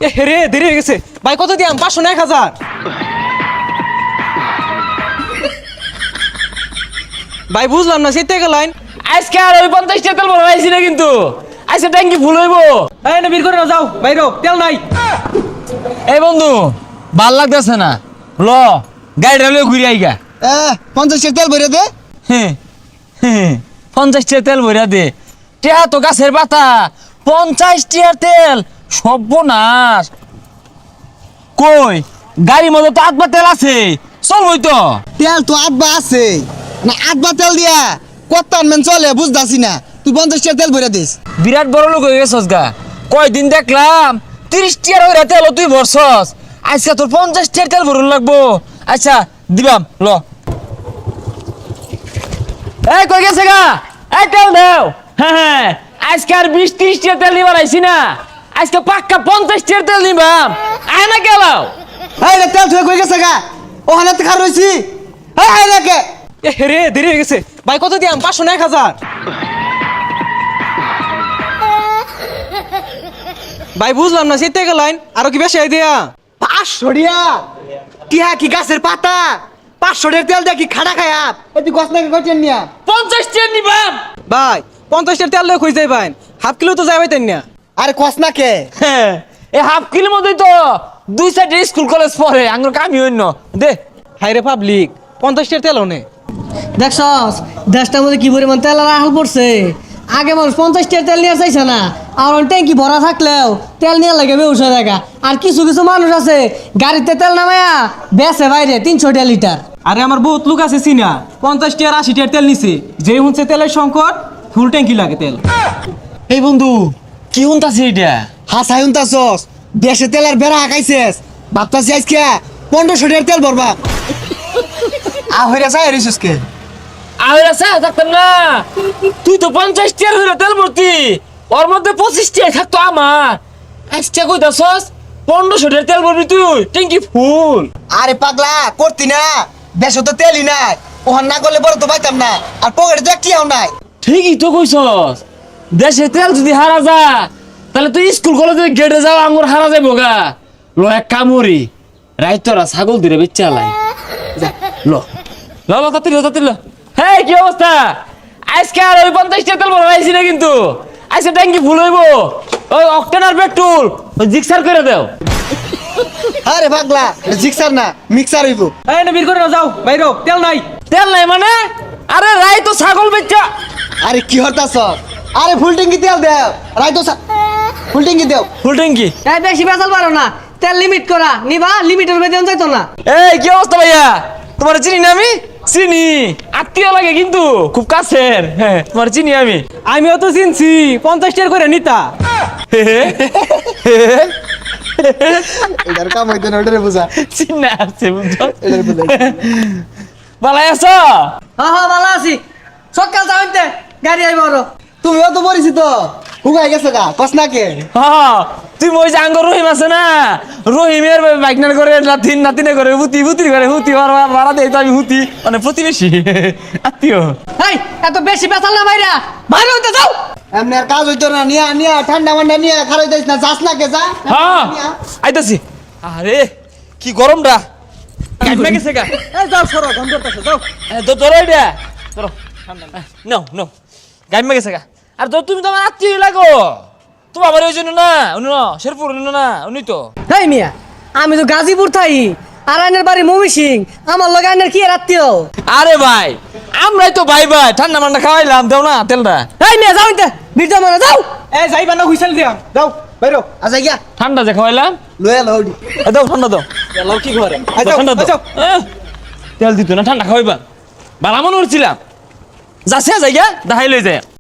এ রে দেরি হয়ে গেছে ভাই, কত দিয়াম? 500 না 1000? ভাই বুঝলাম না, সেটাই গেলাইন। আজকে আর ওই 50 তেল ভরা হয়েছি না কিন্তু আজকে ট্যাঙ্কি ফুল হইব। এই না বীর করে না, যাও বাইরো, তেল নাই। এই বন্ধু ভাল লাগতেছে না, ল গাড়িটা লয়ে ঘুরে আইগা। 50 তেল ভরে দে। 50 তেল ভরা দে? টেহা তো গাছের পাতা, 50 টিয়ার তেল সর্বনাশ। কই গাড়ির মধ্যে তো আধবা তেল আছে, চলবই তো। তেল তো আধবা আছে না, আধবা তেল দিয়া কত আনবেন চলে বুঝতাছি না। তুই 50 তেল ভরে দিস। বিরাট বড় লোক হয়ে গেছস গা। কয়দিন দেখলাম 30 টিয়ার ওই তেল তুই ভরছস, আজকে তোর 50 টিয়ার তেল ভরুন লাগবো। আচ্ছা দিবাম, ল। এই কই গেছে গা? এই তেল দাও। হ্যাঁ আজকে আর 20-30 টিয়ার তেল নিবার আইছি না, আজকে পাক্কা 50 টিয়ার তেল নিবাম। আয় না গেলাও। এই রে তেল থুয়ে কই গেছে গা? ওখানে তো খার রইছি। এই রে কে? এ রে দেরি হয়ে গেছে ভাই, কত দিয়াম? 500 না 1000? ভাই বুঝলাম না, সেটাই গেলাইন। আরো কি বেশি দিয়া? 500 টিয়া টিয়া কি গাছের পাতা? 500 তেল দেখি খাড়া খায়া এই তুই গছ নাকি করছেন নিয়া? 50 টিয়ার নিবাম। ভাই 50 তেল লয়ে কই যাইবেন? হাফ কিলো তো যাইবাই তাই না। আরে কস না কে? হ্যাঁ এই হাফ কিলোর মধ্যেই তো 2 সাইডে স্কুল কলেজ পড়ে, আঙ্গুর কামি হইন দে। হাইরে পাবলিক, 50 তেল হনে। দেখছস দেশটার মধ্যে কি পরিমাণ তেল আর আহল পড়ছে। আগে মানুষ 50 টাকার তেল নিয়ে চাইছে না, আর ট্যাঙ্কি ভরা থাকলেও তেল নিয়ে লাগে বেউসা জায়গা। আর কিছু কিছু মানুষ আছে গাড়িতে তেল নামায়া বেচে বাইরে 300 টাকা লিটার। আরে আমার বহুত লোক আছে চিনা, 50 টিয়ার 80 টিয়ার তেল নিছে। যে হুনছে তেলের সংকট, ফুল ট্যাঙ্কি লাগে তেল। এই বন্ধু কি হুনতাছে এটা? হাসাই উনতাছস দেশে তেলের বেড়া হাঁকাইছিস, ভাবতাছি আজকে 1500 তেল ভরবা। আহইরা চাই রিসুস কে? আরে আছে থাকতাম না, তুই তো 50 টিয়ার হইলো তেল ভর্তি, ওর মধ্যে 25 টিয়ার থাকতো আমার। আজকে কইতাছস 1500 টাকার তেল ভরবি তুই, ট্যাঙ্কি ফুল। আরে পাগলা করতি না, দেশে তো তেলই নাই। ওহান না করলে বড় তো পাইতাম না, আর পকেটে তো একটিও নাই। ঠিকই তো কইছস, দেশে তেল যদি হারা যা তাহলে তুই স্কুল কলেজে গেটে যাও আঙ্গুর হারা যাইবো গা। ল এক কামড়ি রাইতরা ছাগল দিরে বেচ্চা লাই ল ল ল তাড়াতাড়ি ল। হেই কি অবস্থা? আজকে আর ওই 50 টাকা তেল ভরা হয়েছি না কিন্তু আজকে ট্যাঙ্কি ফুল হইব। ওই অক্টেন আর পেট্রোল ওই জিক্সার করে দাও। আরে পাগলা জিক্সার না, মিক্সার হইব। এই না বীর করে না, যাও বাইরো, তেল নাই। তেল নাই মানে? আরে রাই তো ছাগল বেচ্চা। আরে কি হতাছ? আরে ফুল ট্যাঙ্কি তেল দেও, রাই তো ফুল ট্যাঙ্কি দেও। ফুল ট্যাঙ্কি? এই বেশি বেচাল পারো না, তেল লিমিট করা নিবা, লিমিটের বেতন যাইতো না। এই কি অবস্থা ভাইয়া? তোমার চিনি না আমি? চিনি, আত্মীয় লাগে কিন্তু খুব কাছের। হ্যাঁ তোমার চিনি আমি। আমিও তো চিনছি, 50 টিয়ার করে নিতা। এটার কাম হইতো না, ওটারে বুঝা। চিন্না আসছে বুঝছো? এটারে বুঝা। ভালাই আছো? হ্যাঁ হ্যাঁ ভালো আছি। সকাল যাওয়াইতে গাড়ি আইব আরো। তুমিও তো পরিচিত, হুগাই গেছে গা, কস না কে? হ্যাঁ তুই ওই যে আঙ্গর রহিম আছে না, রহিমের বাইকনার করে নাতিনে করে হুতি করে হুতি ভাড়া দেয় তো আমি হুতি মানে প্রতিবেশী আত্মীয়। এই এত বেশি বেচাল না ভাইরা, বাইরে হইতে যাও। এমনি আর কাজ হইতো না, নিয়া নিয়া ঠান্ডা মান্ডা নিয়ে খারাই যাইস না, যাস না কে যা। হ্যাঁ নিয়া। আইতাছি। আরে কি গরমটা কাটমে গেছে গা। এই যাও সরো, গন্ধ করতেছে, যাও। ধরো এটা ধরো, নাও নাও গাইমে গেছে গা। আর তো তুমি তো আমার আত্মীয় লাগো, তুমি আমার ওই জন্য না উনি না শেরপুর না উনি তো। এই মিয়া আমি তো গাজীপুর থাই, আর আইনের বাড়ি মমি সিং, আমার লগে আইনের কি আর আত্মীয়? আরে ভাই আমরাই তো ভাই ঠান্ডা মান্ডা খাওয়াইলাম, দেও না তেলটা। এই মিয়া যাও ইনতে, বিরজা মারা যাও। এই যাইবা না, হুইসেল দিয়াম, যাও বাইরো। আচ্ছা গিয়া ঠান্ডা যে খাওয়াইলাম, লয়ে লউডি। দাও ঠান্ডা দাও। লাও কি করে? ঠান্ডা দাও। যাও। তেল দিত না, ঠান্ডা খাওয়াইবা। বালা মনে হচ্ছিলাম যাচ্ছে যাই গা দেখাই লই যায়।